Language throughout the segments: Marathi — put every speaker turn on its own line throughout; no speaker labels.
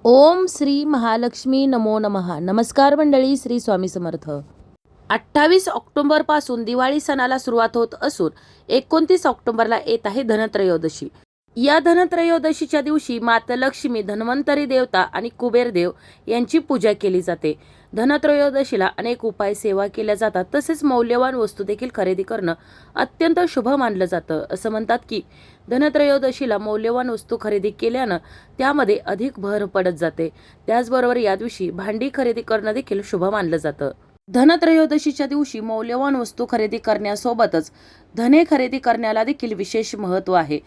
ओम श्री महालक्ष्मी नमो नमः. नमस्कार मंडळी, श्री स्वामी समर्थ. 28 ऑक्टोबरपासून दिवाळी सणाला सुरुवात होत असून 29 ऑक्टोबरला येत आहे धनत्रयोदशी. या धनत्रयोदशीच्या दिवशी माता लक्ष्मी, धन्वंतरी देवता आणि कुबेर देव यांची पूजा केली जाते. धनत्रयोदशीला अनेक उपाय, सेवा केल्या जातात. तसेच मौल्यवान वस्तू देखील खरेदी करणं अत्यंत शुभ मानलं जातं. असं म्हणतात की धनत्रयोदशीला मौल्यवान वस्तू खरेदी केल्यानं त्यामध्ये अधिक भर पडत जाते. त्याचबरोबर या दिवशी भांडी खरेदी करणं देखील शुभ मानलं जातं. धनत्रयोदशीच्या दिवशी मौल्यवान वस्तू खरेदी करण्यासोबतच धने खरेदी करण्याला देखील विशेष महत्त्व आहे.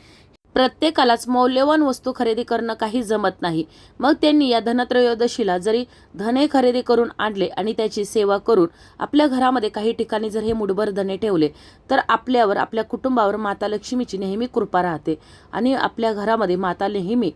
प्रत्येकालाच मौल्यवान वस्तू खरेदी करणं काही जमत नाही. मग त्यांनी या धनत्रयोदशीला जरी धने खरेदी करून आणले आणि त्याची सेवा करून आपल्या घरामध्ये काही ठिकाणी जर हे मुठभर धने ठेवले तर आपल्यावर, आपल्या कुटुंबावर माता लक्ष्मीची नेहमी कृपा राहते आणि आपल्या घरामध्ये माता नेहमी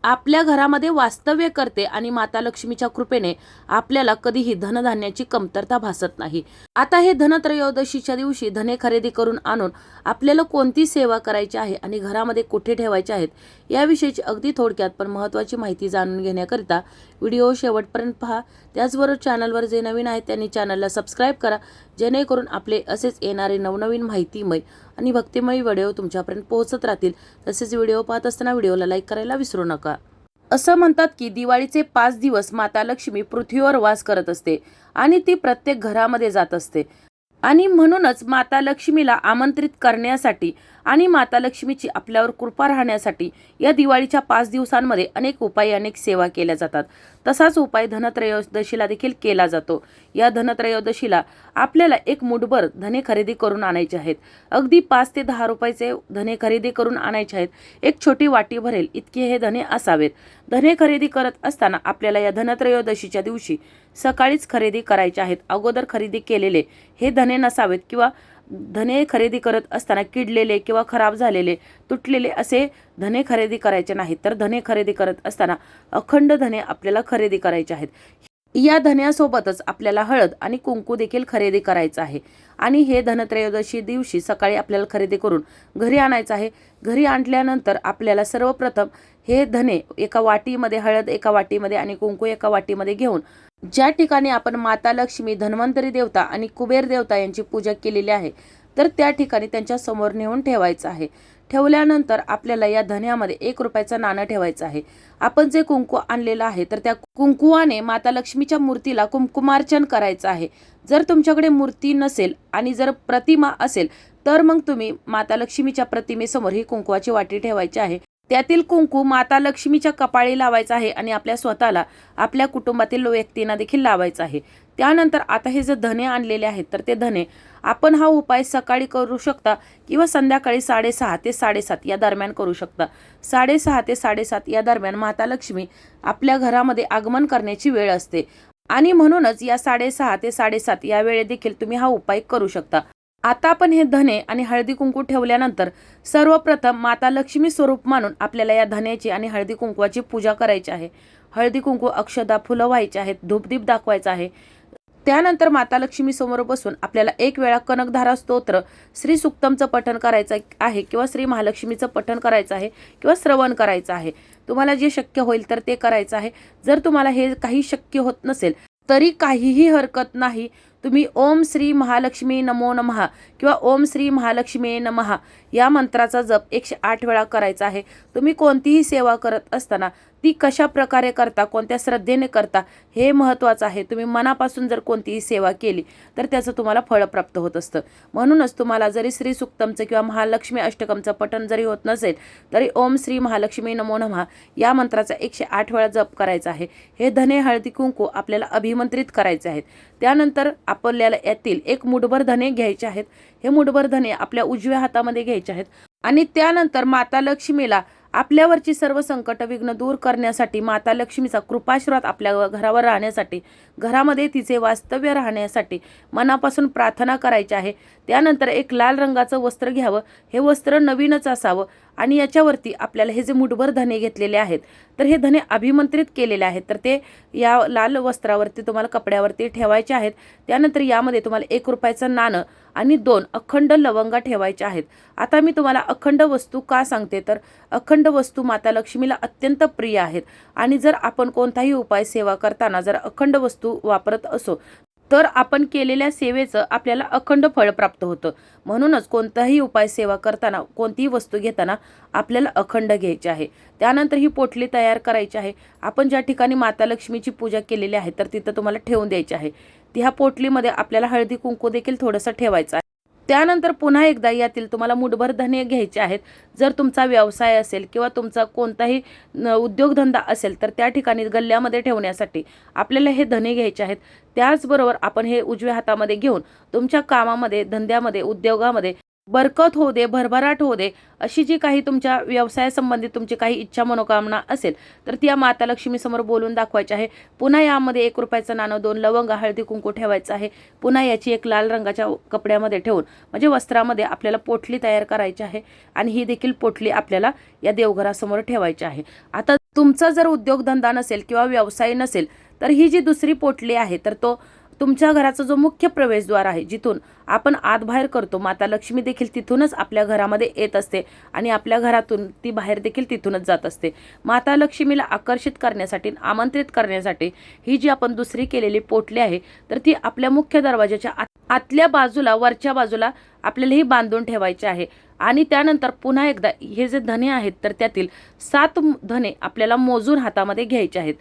आपल्या घरामध्ये वास्तव्य करते आणि माता लक्ष्मीच्या कृपेने आपल्याला कधीही धनधान्याची कमतरता भासत नाही. आता हे धनत्रयोदशीच्या दिवशी धने खरेदी करून आणून आपल्याला कोणती सेवा करायची आहे आणि घरामध्ये कुठे ठेवायचे आहेत याविषयीची अगदी थोडक्यात पण महत्त्वाची माहिती जाणून घेण्याकरिता व्हिडिओ शेवटपर्यंत पहा. त्याचबरोबर चॅनलवर जे नवीन आहेत त्यांनी चॅनलला सबस्क्राईब करा, जेणेकरून आपले असेच येणारे नवनवीन माहितीमय आणि भक्तिमय व्हिडिओ तुमच्यापर्यंत पोहोचत राहतील. तसेच व्हिडिओ पाहत असताना व्हिडिओला लाईक करायला विसरू नका. असं म्हणतात की दिवाळीचे 5 दिवस माता लक्ष्मी पृथ्वीवर वास करत असते आणि ती प्रत्येक घरामध्ये जात असते आणि म्हणूनच माता लक्ष्मीला आमंत्रित करण्यासाठी आणि माता लक्ष्मीची आपल्यावर कृपा राहण्यासाठी या दिवाळीच्या 5 दिवसांमध्ये अनेक उपाय, अनेक सेवा केल्या जातात. तसाच उपाय धनत्रयोदशीला देखील केला जातो. या धनत्रयोदशीला आपल्याला एक मुठभर धने खरेदी करून आणायचे आहेत. अगदी 5 ते 10 रुपयाचे धने खरेदी करून आणायचे आहेत. एक छोटी वाटी भरेल इतके हे धने असावेत. धने खरेदी करत असताना आपल्याला या धनत्रयोदशीच्या दिवशी सकाळीच खरेदी करायचे आहेत. अगोदर खरेदी केलेले हे धने नसावेत किंवा धने खरेदी करत असताना किडलेले किंवा खराब झालेले, तुटलेले असे धने खरेदी करायचे नाहीत. तर धने खरेदी करत असताना अखंड धने आपल्याला खरेदी करायचे आहेत. या धन्यासोबतच आपल्याला हळद आणि कुंकू देखील खरेदी करायचं आहे आणि हे धनत्रयोदशी दिवशी सकाळी आपल्याला खरेदी करून घरी आणायचं आहे. घरी आणल्यानंतर आपल्याला सर्वप्रथम हे धने एका वाटीमध्ये, हळद एका वाटीमध्ये आणि कुंकू एका वाटीमध्ये घेऊन ज्या ठिकाणी आपण माता लक्ष्मी, धन्वंतरी देवता आणि कुबेर देवता यांची पूजा केलेली आहे तर त्या ठिकाणी त्यांच्या समोर नेऊन ठेवायचं आहे. ठेवल्यानंतर आपल्याला या धन्यामध्ये 1 रुपयाचं नाणं ठेवायचं आहे. आपण जे कुंकू आणलेलं आहे तर त्या कुंकुवाने माता लक्ष्मीच्या मूर्तीला कुंकुमार्चन करायचं आहे. जर तुमच्याकडे मूर्ती नसेल आणि जर प्रतिमा असेल तर मग तुम्ही माता लक्ष्मीच्या प्रतिमेसमोर ही कुंकवाची वाटी ठेवायची आहे. त्यातील कुंकू माता लक्ष्मीच्या कपाळी लावायचं आहे आणि आपल्या स्वतःला, आपल्या कुटुंबातील व्यक्तींना देखील लावायचं आहे. त्यानंतर आता हे जे धने आणलेले आहेत तर ते धने आपण हा उपाय सकाळी करू शकता किंवा संध्याकाळी 6:30 ते 7:30 या दरम्यान करू शकता. 6:30 ते 7:30 या दरम्यान माता लक्ष्मी आपल्या घरामध्ये आगमन करण्याची वेळ असते आणि म्हणूनच या 6:30 ते 7:30 या वेळेत देखील तुम्ही हा उपाय करू शकता. आता आपण हे धने आणि हळदी कुंकू ठेवल्यानंतर सर्वप्रथम माता लक्ष्मी स्वरूप मानून आपल्याला या धन्याची आणि हळदी कुंकवाची पूजा करायची आहे. हळदी कुंकू, अक्षदा, फुलं व्हायची आहेत, धूपदीप दाखवायचा आहे. त्यानंतर माता लक्ष्मी समोर बसून आपल्याला 1 वेळा कनकधारा स्तोत्र, श्री सुक्तमचं पठण करायचं आहे किंवा श्री महालक्ष्मीचं पठण करायचं आहे किंवा श्रवण करायचं आहे. तुम्हाला जे शक्य होईल तर ते करायचं आहे. जर तुम्हाला हे काही शक्य होत नसेल तरी काहीही हरकत नाही. तुम्ही ओम श्री महालक्ष्मी नमो नमः किंवा ओम श्री महालक्ष्मी नमः या मंत्राचा जप 108 वेळा करायचा आहे. तुम्ही कोणतीही सेवा करत असताना ती कशा प्रकारे करता, कोणत्या श्रद्धेने करता हे महत्त्वाचं आहे. तुम्ही मनापासून जर कोणतीही सेवा केली तर त्याचं तुम्हाला फळ प्राप्त होत असतं. म्हणूनच तुम्हाला जरी श्री सुक्तमचं किंवा महालक्ष्मी अष्टकमचं पठण जरी होत नसेल तरी ओम श्री महालक्ष्मी नमो नमः या मंत्राचा 108 वेळा जप करायचा आहे. हे धने, हळदी कुंकू आपल्याला अभिमंत्रित करायचे आहेत. त्यानंतर आपल्याला यातील 1 मुठभर धने घ्यायचे आहेत. हे मुठभर धने आपल्या उजव्या हातामध्ये घ्यायचे आहेत आणि त्यानंतर माता लक्ष्मीला आपल्यावरची सर्व संकट, विघ्न दूर करण्यासाठी, माता लक्ष्मीचा कृपाशीर्वाद आपल्या घरावर राहण्यासाठी, घरामध्ये तिचे वास्तव्य राहण्यासाठी मनापासून प्रार्थना करायची आहे. त्यानंतर एक लाल रंगाचं वस्त्र घ्यावं. हे वस्त्र नवीनच असावं आणि याच्यावरती आपल्याला हे जे मुठभर धने घेतलेले आहेत तर हे धने अभिमंत्रित केलेले आहेत तर ते या लाल वस्त्रावरती तुम्हाला कपड्यावरती ठेवायचे आहेत. त्यानंतर यामध्ये तुम्हाला 1 रुपयाचं नाणं आणि 2 अखंड लवंगा ठेवायच्या आहेत. आता मी तुम्हाला अखंड वस्तू का सांगते, तर अखंड वस्तू माता लक्ष्मीला अत्यंत प्रिय आहेत आणि जर आपण कोणताही उपाय सेवा करताना जर अखंड वस्तू वापरत असो तर आपण केलेल्या सेवेचं आपल्याला अखंड फळ प्राप्त होतं. म्हणूनच कोणताही उपाय सेवा करताना कोणतीही वस्तू घेताना आपल्याला अखंड घ्यायची आहे. त्यानंतर ही पोटली तयार करायची आहे. आपण ज्या ठिकाणी माता लक्ष्मीची पूजा केलेली आहे तर तिथं तुम्हाला ठेवून द्यायची आहे. ह्या पोटलीमध्ये आपल्याला हळदी कुंकू देखील थोडंसं ठेवायचं आहे. त्यानंतर पुन्हा एकदा यातील तुम्हाला मुठभर धने घ्यायचे आहेत. जर तुमचा व्यवसाय असेल किंवा तुमचा कोणताही उद्योगधंदा असेल तर त्या ठिकाणी गल्ल्यामध्ये ठेवण्यासाठी आपल्याला हे धने घ्यायचे आहेत. त्याचबरोबर आपण हे उजव्या हातामध्ये घेऊन तुमच्या कामामध्ये, धंद्यामध्ये, उद्योगामध्ये बरकत होऊ दे, भरभराट होऊ दे, अशी जी काही तुमच्या व्यवसायासंबंधित तुमची काही इच्छा मनोकामना असेल तर ती या माता लक्ष्मीसमोर बोलून दाखवायची आहे. पुन्हा यामध्ये 1 रुपयाचं नाणं, 2 लवंग, हळदी कुंकू ठेवायचं आहे. पुन्हा याची एक लाल रंगाच्या कपड्यामध्ये ठेवून म्हणजे वस्त्रामध्ये आपल्याला पोटली तयार करायची आहे आणि ही देखील पोटली आपल्याला या देवघरासमोर ठेवायची आहे. आता तुमचा जर उद्योगधंदा नसेल किंवा व्यवसाय नसेल तर ही जी दुसरी पोटली आहे तर तो तुमच्या घराचा जो मुख्य प्रवेशद्वार आहे, जिथून आपण आत बाहेर करतो, माता लक्ष्मी देखील तिथूनच आपल्या घरामध्ये येत असते आणि आपल्या घरातून ती बाहेर देखील तिथूनच जात असते. माता लक्ष्मीला आकर्षित करण्यासाठी, आमंत्रित करण्यासाठी ही जी आपण दुसरी केलेली पोटली आहे तर ती आपल्या मुख्य दरवाजाच्या आतल्या बाजूला, वरच्या बाजूला आपल्याला ही बांधून ठेवायची आहे. आणि त्यानंतर पुन्हा एकदा हे जे धने आहेत तर त्यातील 7 धने आपल्याला मोजून हातामध्ये घ्यायचे आहेत.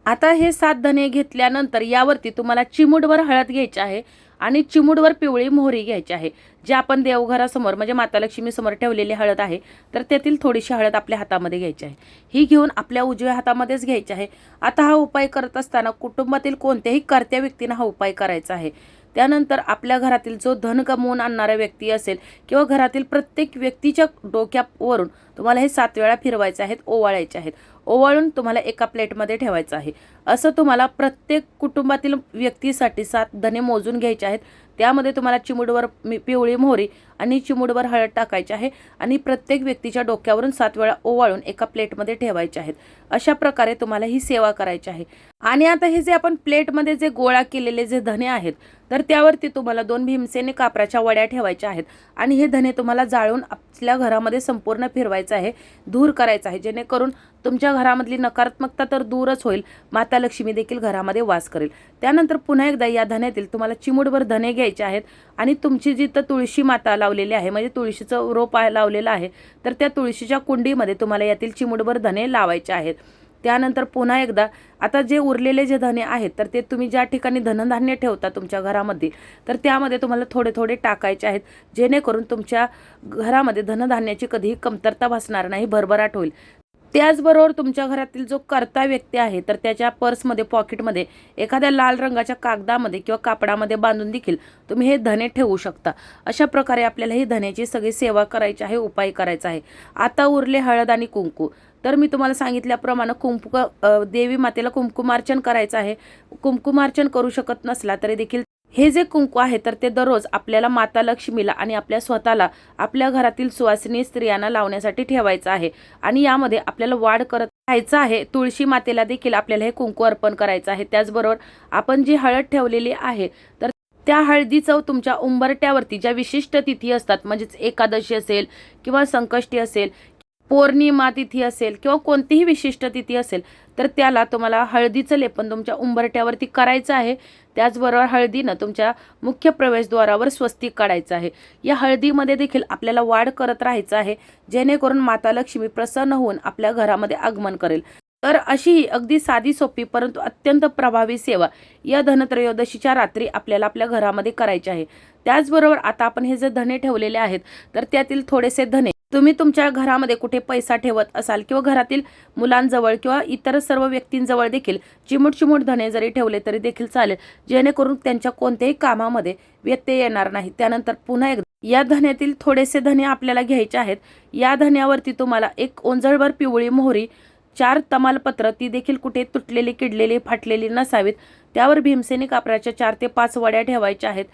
आता हे 7 धने घेतल्यानंतर यावरती तुम्हाला चिमूटभर हळद घ्यायची आहे आणि चिमूटभर पिवळी मोहरी घ्यायची आहे. जे आपण देवघरासमोर म्हणजे माता लक्ष्मी समोर ठेवलेली हळद आहे तर त्यातील थोडीशी हळद आपल्या हातामध्ये घ्यायची आहे. ही घेऊन आपल्या उजव्या हातामध्येच घ्यायची आहे. आता हा उपाय करत असताना कुटुंबातील कोणत्याही कर्त्या व्यक्तीने हा उपाय करायचा आहे. त्यानंतर आपल्या घरातील जो धन कमवून आणणारा व्यक्ती असेल किंवा घरातील प्रत्येक व्यक्तीच्या डोक्यावरून तुम्हाला हे 7 वेळा फिरवायचे आहेत, ओवाळायचे आहेत. ओवाळून तुम्हाला एका प्लेटमध्ये ठेवायचं आहे. असं तुम्हाला प्रत्येक कुटुंबातील व्यक्तीसाठी 7 धने मोजून घ्यायचे आहेत. त्यामध्ये तुम्हाला चिमूटभर पिवळी मोहरी आणि चिमूटभर हळद टाकायची आहे आणि प्रत्येक व्यक्तीच्या डोक्यावरून 7 वेळा ओवाळून एका प्लेटमध्ये ठेवायचे आहेत. अशा प्रकारे तुम्हाला ही सेवा करायची आहे. आणि आता हे जे आपण प्लेटमध्ये जे गोळा केलेले जे धने आहेत तर त्यावरती तुम्हाला 2 भीमसेनी कापराच्या वड्या ठेवायच्या आहेत आणि हे धने तुम्हाला जाळून आपल्या घरामध्ये संपूर्ण फिरवायचं आहे, दूर करायचं आहे, जेणेकरून तुमच्या घरामधली नकारात्मकता तर दूरच होईल, माता लक्ष्मी देखील घरामध्ये वास करेल. त्यानंतर पुन्हा एकदा या धन्यातील तुम्हाला चिमूटभर धने घ्यायचे आहेत आणि तुमची जिथं तुळशी माता लावलेली आहे म्हणजे तुळशीचं रोप लावलेलं आहे तर त्या तुळशीच्या कुंडीमध्ये तुम्हाला यातील चिमूटभर धने लावायचे आहेत. त्यानंतर पुन्हा एकदा आता जे उरलेले जे धने आहेत तर ते तुम्ही ज्या ठिकाणी धनधान्य ठेवता तुमच्या घरामध्ये तर त्यामध्ये तुम्हाला थोडे थोडे टाकायचे आहेत, जेणेकरून तुमच्या घरामध्ये धनधान्याची कधीही कमतरता भासणार नाही, भरभराट होईल. त्याचबरोबर तुमच्या घरातील जो कर्ता व्यक्ती आहे तर त्याच्या पर्समध्ये, पॉकेटमध्ये एखाद्या लाल रंगाच्या कागदामध्ये किंवा कापडामध्ये बांधून देखील तुम्ही हे धने ठेवू शकता. अशा प्रकारे आपल्याला ही धन्याची सगळी सेवा करायची आहे, उपाय करायचा आहे. आता उरले हळद आणि कुंकू. तर मी तुम्हाला सांगितल्याप्रमाणे देवी मातेला कुंकुमार्चन करायचं आहे. कुंकुमार्चन करू शकत नसला तरी देखील हे जे कुंकू आहे तर ते दररोज आपल्याला माता लक्ष्मीला आणि आपल्या स्वतःला, आपल्या घरातील सुवासिनी स्त्रियांना लावण्यासाठी ठेवायचं आहे. आणि यामध्ये आपल्याला वाढ करत राहायचं आहे. तुळशी मातेला देखील आपल्याला हे कुंकू अर्पण करायचं आहे. त्याचबरोबर आपण जी हळद ठेवलेली आहे तर त्या हळदीचं तुमच्या उंबरट्यावरती ज्या विशिष्ट तिथी असतात, म्हणजेच एकादशी असेल किंवा संकष्टी असेल, पौर्णिमा तिथी असेल किंवा कोणतीही विशिष्ट तिथी असेल तर त्याला तुम्हाला हळदीचं लेपन तुमच्या उंबरट्यावरती करायचं आहे. त्याचबरोबर हळदीनं तुमच्या मुख्य प्रवेशद्वारावर स्वस्तिक काढायचं आहे. या हळदीमध्ये देखील आपल्याला वाढ करत राहायचं आहे, जेणेकरून माता लक्ष्मी प्रसन्न होऊन आपल्या घरामध्ये आगमन करेल. तर अशी अगदी साधी सोपी परंतु अत्यंत प्रभावी सेवा या धनत्रयोदशीच्या रात्री आपल्याला आपल्या घरामध्ये करायची आहे. त्याचबरोबर आता आपण हे जे धने ठेवलेले आहेत तर त्यातील थोडेसे धने तुम्ही तुमच्या घरामध्ये कुठे पैसा ठेवत असाल किंवा घरातील मुलांजवळ किंवा इतर सर्व व्यक्तींजवळ देखील चिमूट धने जरी ठेवले तरी देखील चालेल, जेणेकरून त्यांच्या कोणत्याही कामामध्ये व्यत्यय येणार नाही. त्यानंतर पुन्हा एकदा या धन्यातील थोडेसे धने आपल्याला घ्यायचे आहेत. या धन्यावरती तुम्हाला 1 ओंजळभर पिवळी मोहरी, 4 तमालपत्र, ती देखील कुठे तुटलेली, किडलेली, फाटलेली नसावीत. त्यावर भीमसेनी कापराच्या 4 ते 5 वड्या ठेवायच्या आहेत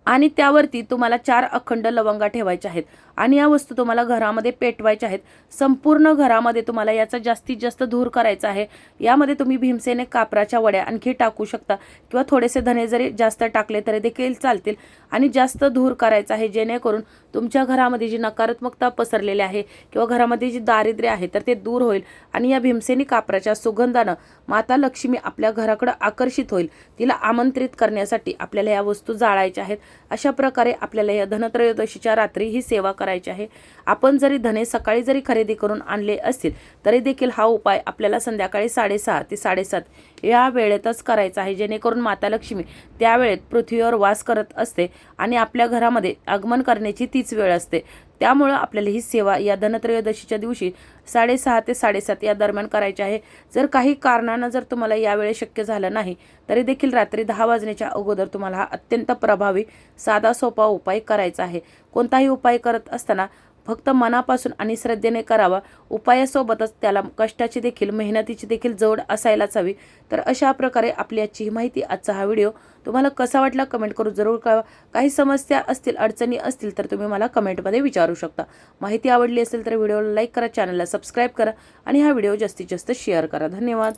आणि त्यावरती तुम्हाला 4 अखंड लवंगा ठेवायच्या आहेत. आणि या वस्तू तुम्हाला घरामध्ये पेटवायच्या आहेत। संपूर्ण घरामध्ये तुम्हाला याचा जास्तीत जास्त धूर करायचा आहे। यामध्ये तुम्ही भीमसेनी कापराच्या वड्या आणखी टाकू शकता किंवा थोडेसे धने जरी जास्त टाकले तरी देखील चालतील आणि जास्त धूर करायचा आहे, जेणेकरून तुमच्या घरामध्ये जी नकारात्मकता पसरलेली आहे किंवा घरामध्ये जी दारिद्र्य आहे तर ते दूर होईल आणि या भीमसेनी कापराच्या सुगंधानं माता लक्ष्मी आपल्या घराकडे आकर्षित होईल। तिला आमंत्रित करण्यासाठी आपल्याला या वस्तू जाळायच्या आहेत। अशा प्रकारे आपल्याला या धनत्रयोदशीच्या रात्री ही सेवा करायची आहे। आपण जरी धने सकाळी जरी खरेदी करून आणले असतील तरी देखील हा उपाय आपल्याला संध्याकाळी 6:30 ते 7:30 या वेळेतच करायचा आहे, जेणेकरून माता लक्ष्मी त्यावेळेत पृथ्वीवर वास करत असते आणि आपल्या घरामध्ये आगमन करण्याची तीच वेळ असते। त्यामुळे आपल्याला ही सेवा या धनत्रयोदशीच्या दिवशी 6:30 ते 7:30 या दरम्यान करायची आहे। जर काही कारणानं जर तुम्हाला यावेळी शक्य झालं नाही तरी देखील रात्री 10 वाजण्याच्या अगोदर तुम्हाला हा अत्यंत प्रभावी साधा सोपा उपाय करायचा आहे। कोणताही उपाय करत असताना फक्त मनापासून आणि श्रद्धेने करावा। उपायासोबतच त्याला कष्टाची देखील मेहनतीची देखील जोड असायलाच हवी। तर अशा प्रकारे आपली आजची ही माहिती, आजचा हा व्हिडिओ तुम्हाला कसा वाटला कमेंट करून जरूर कळवा। काही समस्या असतील, अडचणी असतील तर तुम्ही मला कमेंटमध्ये विचारू शकता। माहिती आवडली असेल तर व्हिडिओला लाईक करा, चॅनलला सबस्क्राईब करा आणि हा व्हिडिओ जास्तीत जास्त शेअर करा। धन्यवाद।